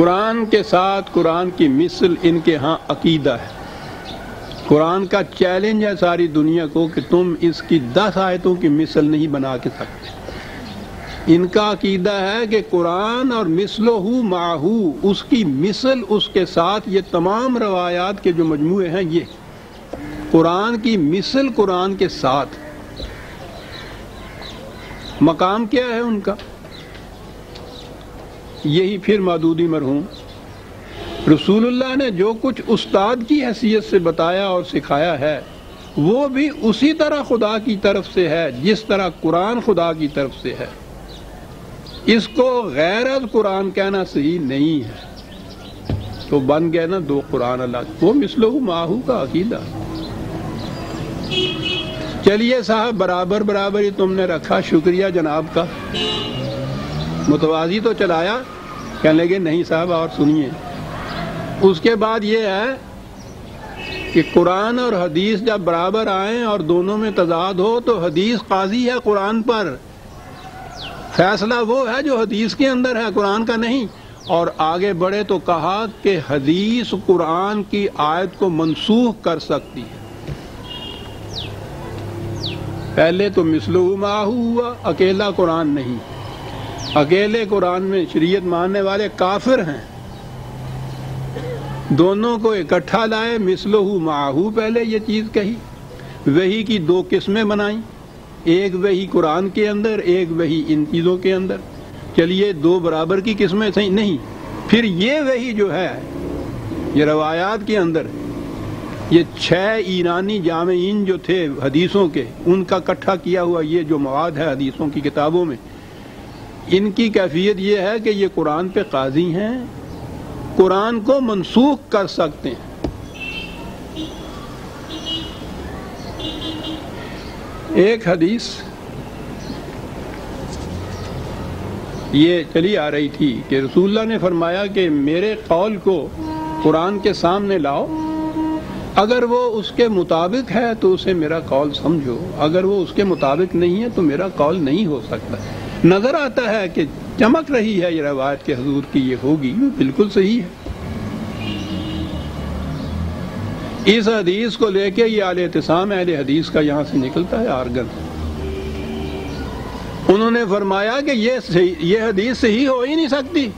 قرآن کے ساتھ قرآن کی مثل ان کے ہاں عقیدہ ہے۔ قرآن کا چیلنج ہے ساری دنیا کو کہ تم اس کی 10 آیتوں کی مثل نہیں بنا کے سکتے۔ ان کا عقیدہ ہے کہ قرآن اور مثلہ معہو، اس کی مثل اس کے ساتھ، یہ تمام روایات کے جو مجموعے ہیں یہ قرآن کی مثل قرآن کے ساتھ۔ مقام کیا ہے ان کا؟ یہی پھر مودودی مرحوم رسول اللہ نے جو کچھ استاد کی حیثیت سے بتایا اور سکھایا ہے وہ بھی اسی طرح خدا کی طرف سے ہے جس طرح قرآن خدا کی طرف سے ہے۔ اس کو غیر از قرآن کہنا صحیح نہیں ہے، تو بن گئے نا 2 قرآن الگ۔ وہ مثلہ معہو کا عقیدہ۔ چلیے صاحب، برابر برابر ہی تم نے رکھا، شکریہ جناب کا، متوازی تو چلایا۔ کہنے لگے نہیں صاحب اور سنیے، اس کے بعد یہ ہے کہ قرآن اور حدیث جب برابر آئیں اور دونوں میں تضاد ہو تو حدیث قاضی ہے قرآن پر، فیصلہ وہ ہے جو حدیث کے اندر ہے، قرآن کا نہیں۔ اور آگے بڑھے تو کہا کہ حدیث قرآن کی آیت کو منسوخ کر سکتی ہے۔ پہلے تو مثلہ معہو ہوا، اکیلا قرآن نہیں، اکیلے قرآن میں شریعت ماننے والے کافر ہیں۔ دونوں کو اکٹھا لائے، مثلہ معہو پہلے یہ چیز کہی، وحی کی 2 قسمیں بنائیں، ایک وحی قرآن کے اندر، ایک وحی ان چیزوں کے اندر۔ چلیے 2 برابر کی قسمیں صحیح نہیں، پھر یہ وحی جو ہے یہ روایات کے اندر یہ 6 ایرانی جامعین جو تھے حدیثوں کے، ان کا اکٹھا کیا ہوا یہ جو مواد ہے حدیثوں کی کتابوں میں، ان کی کیفیت یہ ہے کہ یہ قرآن پہ قاضی ہیں، قرآن کو منسوخ کر سکتے ہیں۔ ایک حدیث یہ چلی آ رہی تھی کہ رسول اللہ نے فرمایا کہ میرے قول کو قرآن کے سامنے لاؤ، اگر وہ اس کے مطابق ہے تو اسے میرا قول سمجھو، اگر وہ اس کے مطابق نہیں ہے تو میرا قول نہیں ہو سکتا۔ نظر آتا ہے کہ چمک رہی ہے یہ روایت کہ حضور کی یہ ہوگی، وہ بالکل صحیح ہے۔ اس حدیث کو لے کے یہ اعتصام اہل حدیث کا یہاں سے نکلتا ہے آرگن۔ انہوں نے فرمایا کہ یہ حدیث صحیح ہو ہی نہیں سکتی۔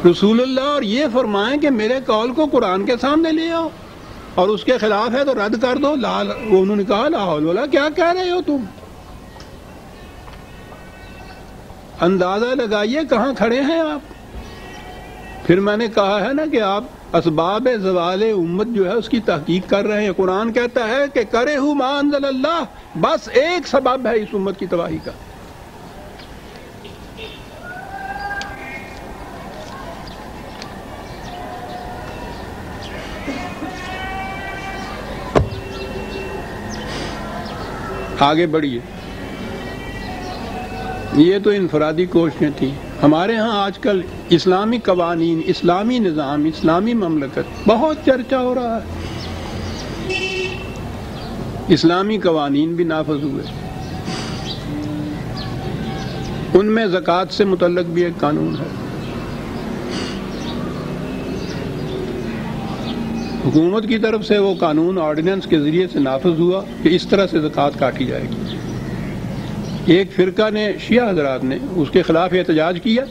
رسول اللہ اور یہ فرمائیں کہ میرے قول کو قرآن کے سامنے لے آؤ اور اس کے خلاف ہے تو رد کر دو۔ انہوں نے کہا لا حول ولا، کیا کہہ رہے ہو تم؟ اندازہ لگائیے کہاں کھڑے ہیں آپ۔ پھر میں نے کہا ہے نا کہ آپ اسباب زوال امت جو ہے اس کی تحقیق کر رہے ہیں۔ قرآن کہتا ہے کہ کرہوا ما انزل اللہ، بس ایک سبب ہے اس امت کی تباہی کا۔ آگے بڑھیے، یہ تو انفرادی کوششیں تھیں۔ ہمارے ہاں آج کل اسلامی قوانین، اسلامی نظام، اسلامی مملکت بہت چرچا ہو رہا ہے۔ اسلامی قوانین بھی نافذ ہوئے، ان میں زکوٰۃ سے متعلق بھی ایک قانون ہے۔ حکومت کی طرف سے وہ قانون آرڈیننس کے ذریعے سے نافذ ہوا کہ اس طرح سے زکوٰۃ کاٹی جائے گی۔ ایک فرقہ نے، شیعہ حضرات نے اس کے خلاف احتجاج کیا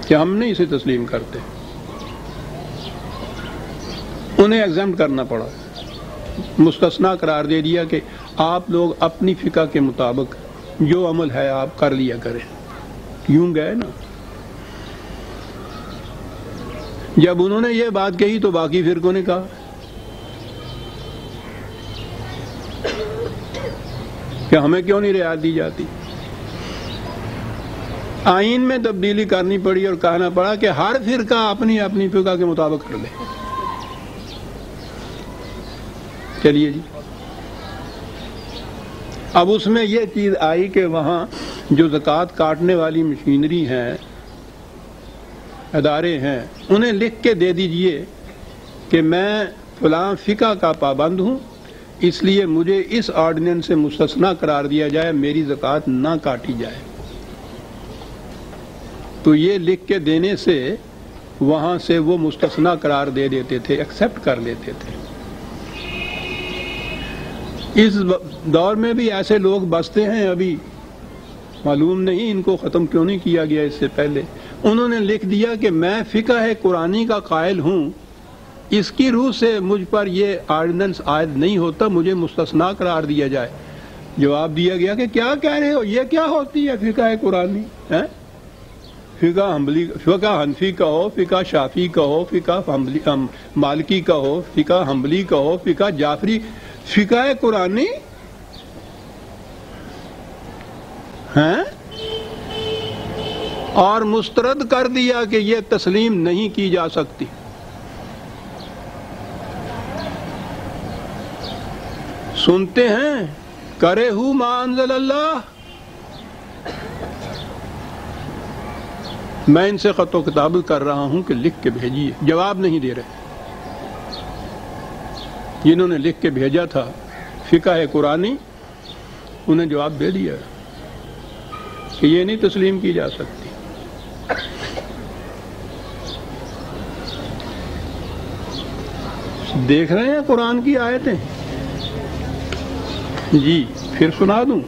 کہ ہم نہیں اسے تسلیم کرتے، انہیں ایگزمپٹ کرنا پڑا، مستثنا قرار دے دیا کہ آپ لوگ اپنی فقہ کے مطابق جو عمل ہے آپ کر لیا کریں۔ یوں گئے نا۔ جب انہوں نے یہ بات کہی تو باقی فرقوں نے کہا کہ ہمیں کیوں نہیں رعایت دی جاتی۔ آئین میں تبدیلی کرنی پڑی اور کہنا پڑا کہ ہر فرقہ اپنی اپنی فقہ کے مطابق کر لے۔ چلیے جی، اب اس میں یہ چیز آئی کہ وہاں جو زکوٰۃ کاٹنے والی مشینری ہیں، ادارے ہیں، انہیں لکھ کے دے دیجئے کہ میں فلاں فقہ کا پابند ہوں، اس لیے مجھے اس آرڈیننس سے مستثنا قرار دیا جائے، میری زکوٰۃ نہ کاٹی جائے۔ تو یہ لکھ کے دینے سے وہاں سے وہ مستثنا قرار دے دیتے تھے، ایکسیپٹ کر لیتے تھے۔ اس دور میں بھی ایسے لوگ بستے ہیں، ابھی معلوم نہیں ان کو ختم کیوں نہیں کیا گیا اس سے پہلے۔ انہوں نے لکھ دیا کہ میں فقہ قرآنی کا قائل ہوں، اس کی روح سے مجھ پر یہ آرڈیننس عائد نہیں ہوتا، مجھے مستثنا قرار دیا جائے۔ جواب دیا گیا کہ کیا کہہ رہے ہو، یہ کیا ہوتی ہے فقہ قرآنی؟ فقہ حنفی کا ہو، فقہ شافعی کا ہو، فقہ مالکی کا ہو، فقہ حنبلی کا ہو، فقہ جعفری، فقہ قرآنی ہیں؟ اور مسترد کر دیا کہ یہ تسلیم نہیں کی جا سکتی۔ سنتے ہیں کرے ہو ما انزل اللہ۔ میں ان سے خط و کتاب کر رہا ہوں کہ لکھ کے بھیجیے، جواب نہیں دے رہے۔ جنہوں نے لکھ کے بھیجا تھا فقہ قرآنی، انہیں جواب دے دیا کہ یہ نہیں تسلیم کی جا سکتی۔ دیکھ رہے ہیں قرآن کی آیتیں؟ جی پھر سنا دوں۔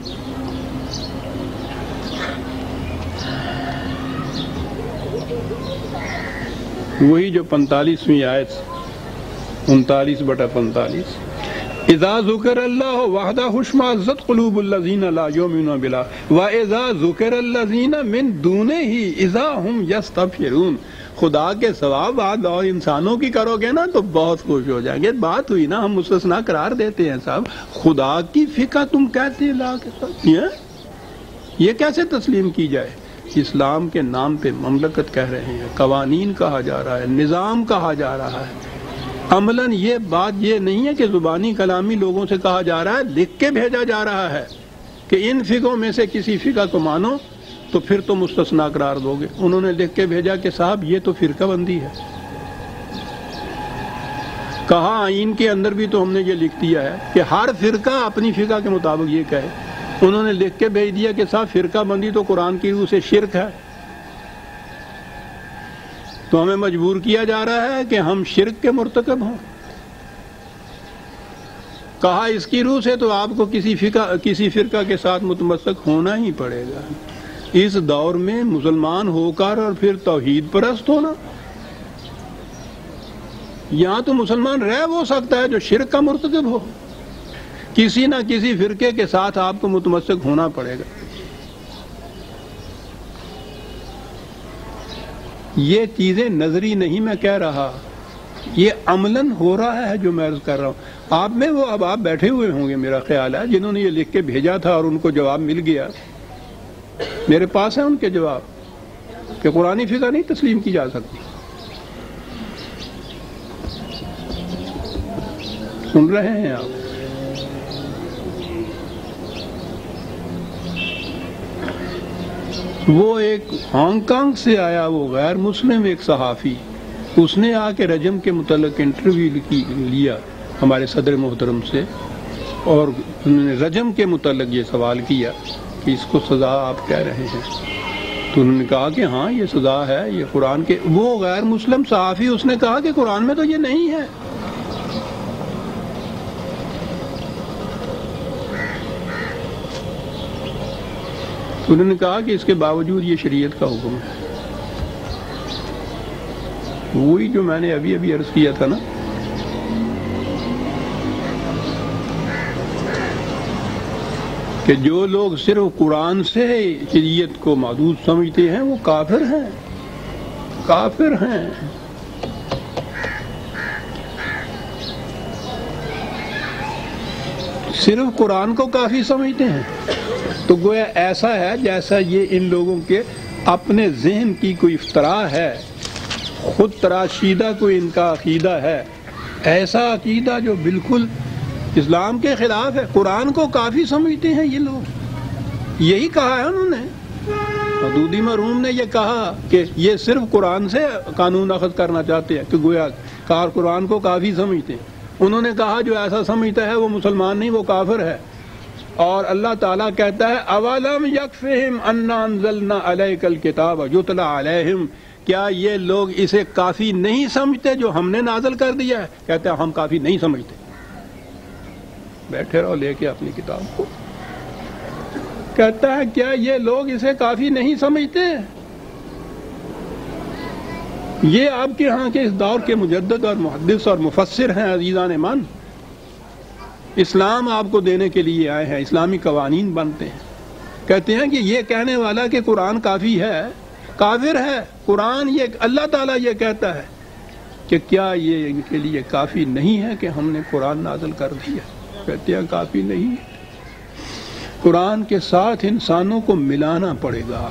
وہی جو 45ویں آیت 39/45، اذا ذکر اللہ وحدہ اشمئزت قلوب الذین لا یؤمنون بالآخرۃ واذا ذکر الذین من دونہ اذا ہم یستبشرون۔ خدا کے سوا بات اور انسانوں کی کرو گے نا تو بہت خوش ہو جائیں گے۔ بات ہوئی نا، ہم مستثنا قرار دیتے ہیں صاحب، خدا کی فقہ تم کہتے لا کے ساتھ یہ کیسے تسلیم کی جائے؟ اسلام کے نام پہ مملکت کہہ رہے ہیں، قوانین کہا جا رہا ہے، نظام کہا جا رہا ہے۔ عملاً یہ بات یہ نہیں ہے کہ زبانی کلامی لوگوں سے کہا جا رہا ہے، لکھ کے بھیجا جا رہا ہے کہ ان فقہوں میں سے کسی فقہ کو مانو تو پھر تو مستثنا قرار دو گے۔ انہوں نے لکھ کے بھیجا کہ صاحب یہ تو فرقہ بندی ہے۔ کہا آئین کے اندر بھی تو ہم نے یہ لکھ دیا ہے کہ ہر فرقہ اپنی فقہ کے مطابق یہ کہے۔ انہوں نے لکھ کے بھیج دیا کہ صاحب فرقہ بندی تو قرآن کی روح سے شرک ہے، تو ہمیں مجبور کیا جا رہا ہے کہ ہم شرک کے مرتکب ہوں۔ کہا اس کی روح سے تو آپ کو کسی فرقہ کے ساتھ متمسک ہونا ہی پڑے گا۔ اس دور میں مسلمان ہو کر اور پھر توحید پرست ہونا، یہاں تو مسلمان رہ وہ سکتا ہے جو شرک کا مرتکب ہو، کسی نہ کسی فرقے کے ساتھ آپ کو متمسک ہونا پڑے گا۔ یہ چیزیں نظری نہیں میں کہہ رہا، یہ عملاً ہو رہا ہے جو میں عرض کر رہا ہوں۔ آپ میں وہ اب آپ بیٹھے ہوئے ہوں گے میرا خیال ہے جنہوں نے یہ لکھ کے بھیجا تھا اور ان کو جواب مل گیا۔ میرے پاس ہیں ان کے جواب کہ قرآنی فقہ نہیں تسلیم کی جا سکتی۔ سن رہے ہیں آپ؟ وہ ایک ہانگ کانگ سے آیا، وہ غیر مسلم ایک صحافی، اس نے آ کے رجم کے متعلق انٹرویو لیا ہمارے صدر محترم سے، اور انہوں نے رجم کے متعلق یہ سوال کیا کہ اس کو سزا آپ کہہ رہے ہیں، تو انہوں نے کہا کہ ہاں یہ سزا ہے، یہ قرآن کے۔ وہ غیر مسلم صحافی اس نے کہا کہ قرآن میں تو یہ نہیں ہے۔ انہوں نے کہا کہ اس کے باوجود یہ شریعت کا حکم ہے۔ وہی جو میں نے ابھی عرض کیا تھا نا، کہ جو لوگ صرف قرآن سے شریعت کو محدود سمجھتے ہیں وہ کافر ہیں، کافر ہیں۔ صرف قرآن کو کافی سمجھتے ہیں تو گویا ایسا ہے جیسا یہ ان لوگوں کے اپنے ذہن کی کوئی افتراء ہے، خود تراشیدہ کوئی ان کا عقیدہ ہے، ایسا عقیدہ جو بالکل اسلام کے خلاف ہے۔ قرآن کو کافی سمجھتے ہیں یہ لوگ، یہی کہا ہے انہوں نے۔ حدودی مرحوم نے یہ کہا کہ یہ صرف قرآن سے قانون اخذ کرنا چاہتے ہیں، کہ گویا قرآن کو کافی سمجھتے ہیں۔ انہوں نے کہا جو ایسا سمجھتا ہے وہ مسلمان نہیں، وہ کافر ہے۔ اور اللہ تعالیٰ کہتا ہے اولم یکفہم انا انزلنا علیک الکتاب یتلی علیہم، کیا یہ لوگ اسے کافی نہیں سمجھتے جو ہم نے نازل کر دیا ہے؟ کہتے ہیں ہم کافی نہیں سمجھتے۔ بیٹھے رہو لے کے اپنی کتاب کو۔ کہتا ہے کیا یہ لوگ اسے کافی نہیں سمجھتے؟ یہ آپ کے ہاں کے اس دور کے مجدد اور محدث اور مفسر ہیں عزیزان من، اسلام آپ کو دینے کے لیے آئے ہیں، اسلامی قوانین بنتے ہیں۔ کہتے ہیں کہ یہ کہنے والا کہ قرآن کافی ہے کافر ہے۔ قرآن یہ اللہ تعالیٰ یہ کہتا ہے کہ کیا یہ ان کے لیے کافی نہیں ہے کہ ہم نے قرآن نازل کر دیا؟ کہتے ہیں کافی نہیں ہے۔ قرآن کے ساتھ انسانوں کو ملانا پڑے گا،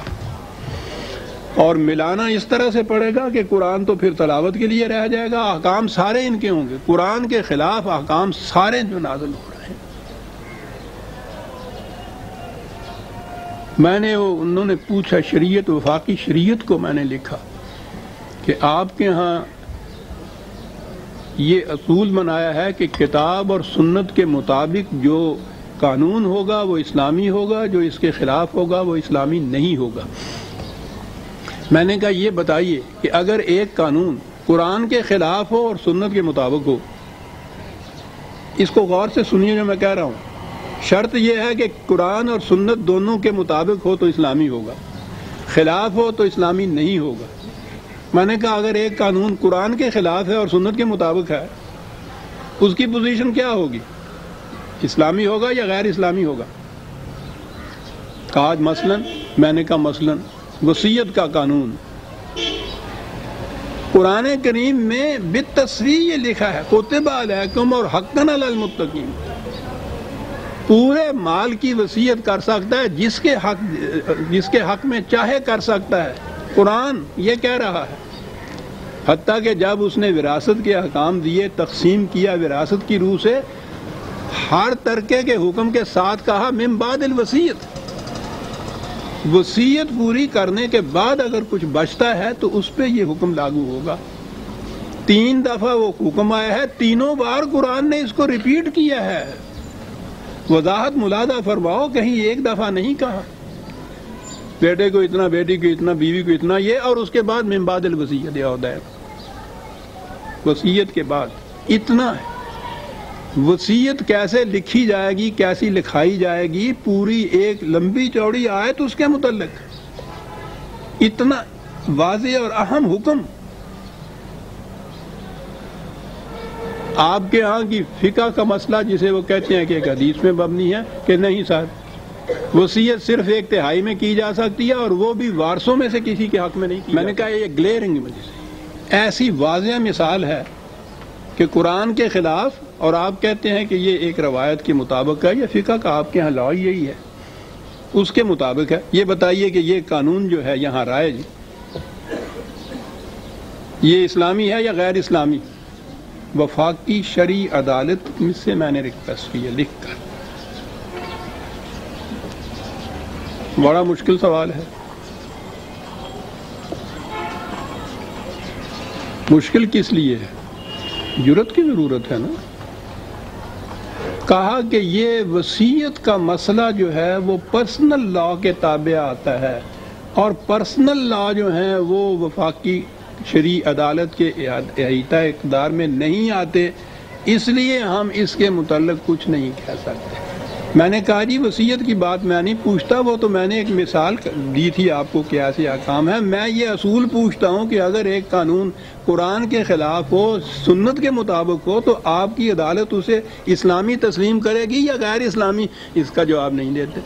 اور ملانا اس طرح سے پڑے گا کہ قرآن تو پھر تلاوت کے لیے رہ جائے گا، احکام سارے ان کے ہوں گے، قرآن کے خلاف احکام سارے جو نازل ہو رہے ہیں۔ میں نے انہوں نے پوچھا شریعت، وفاقی شریعت کو میں نے لکھا کہ آپ کے ہاں یہ اصول بنایا ہے کہ کتاب اور سنت کے مطابق جو قانون ہوگا وہ اسلامی ہوگا، جو اس کے خلاف ہوگا وہ اسلامی نہیں ہوگا۔ میں نے کہا یہ بتائیے کہ اگر ایک قانون قرآن کے خلاف ہو اور سنت کے مطابق ہو، اس کو غور سے سنیے جو میں کہہ رہا ہوں، شرط یہ ہے کہ قرآن اور سنت دونوں کے مطابق ہو تو اسلامی ہوگا، خلاف ہو تو اسلامی نہیں ہوگا۔ میں نے کہا اگر ایک قانون قرآن کے خلاف ہے اور سنت کے مطابق ہے، اس کی پوزیشن کیا ہوگی؟ اسلامی ہوگا یا غیر اسلامی ہوگا؟ کہا مثلاً، میں نے کہا مثلاً وصیت کا قانون قرآن کریم میں بالتصریح یہ لکھا ہے کتب علیکم اور حقا علی المتقین، پورے مال کی وصیت کر سکتا ہے جس کے حق میں چاہے کر سکتا ہے، قرآن یہ کہہ رہا ہے۔ حتیٰ کہ جب اس نے وراثت کے احکام دیے، تقسیم کیا وراثت کی روح سے، ہر ترکے کے حکم کے ساتھ کہا من بعد الوصیت، وصیت پوری کرنے کے بعد اگر کچھ بچتا ہے تو اس پہ یہ حکم لاگو ہوگا۔ 3 دفعہ وہ حکم آیا ہے، تینوں بار قرآن نے اس کو ریپیٹ کیا ہے۔ وضاحت ملاحظہ فرماؤ، کہیں ایک دفعہ نہیں کہا بیٹے کو اتنا، بیٹی کو اتنا، بیوی کو اتنا، یہ اور اس کے بعد من بعد الوصیت، یہ ہوتا ہے وصیت کے بعد اتنا ہے۔ وصیت کیسے لکھی جائے گی، کیسی لکھائی جائے گی، پوری ایک لمبی چوڑی آیت اس کے متعلق، اتنا واضح اور اہم حکم۔ آپ کے ہاں کی فقہ کا مسئلہ جسے وہ کہتے ہیں کہ ایک حدیث میں مبنی ہے کہ نہیں صاحب، وصیت صرف 1/3 میں کی جا سکتی ہے اور وہ بھی وارثوں میں سے کسی کے حق میں نہیں کی۔ میں نے کہا یہ گلیئرنگ ایسی واضح مثال ہے کہ قرآن کے خلاف، اور آپ کہتے ہیں کہ یہ ایک روایت کے مطابق ہے، یا فقہ کا آپ کے ہاں لا یہی ہے، اس کے مطابق ہے۔ یہ بتائیے کہ یہ قانون جو ہے یہاں رائج، یہ اسلامی ہے یا غیر اسلامی؟ وفاقی شرعی عدالت سے میں نے ریکویسٹ کی ہے لکھ کر۔ بڑا مشکل سوال ہے، مشکل کس لیے ہے؟ جرأت کی ضرورت ہے نا۔ کہا کہ یہ وصیت کا مسئلہ جو ہے وہ پرسنل لا کے تابع آتا ہے، اور پرسنل لا جو ہیں وہ وفاقی شرعی عدالت کے احاطہ اقتدار میں نہیں آتے، اس لیے ہم اس کے متعلق کچھ نہیں کہہ سکتے۔ میں نے کہا جی وصیت کی بات میں نہیں پوچھتا، وہ تو میں نے ایک مثال دی تھی آپ کو کیا سے احکام ہے۔ میں یہ اصول پوچھتا ہوں کہ اگر ایک قانون قرآن کے خلاف ہو، سنت کے مطابق ہو، تو آپ کی عدالت اسے اسلامی تسلیم کرے گی یا غیر اسلامی؟ اس کا جواب نہیں دیتے۔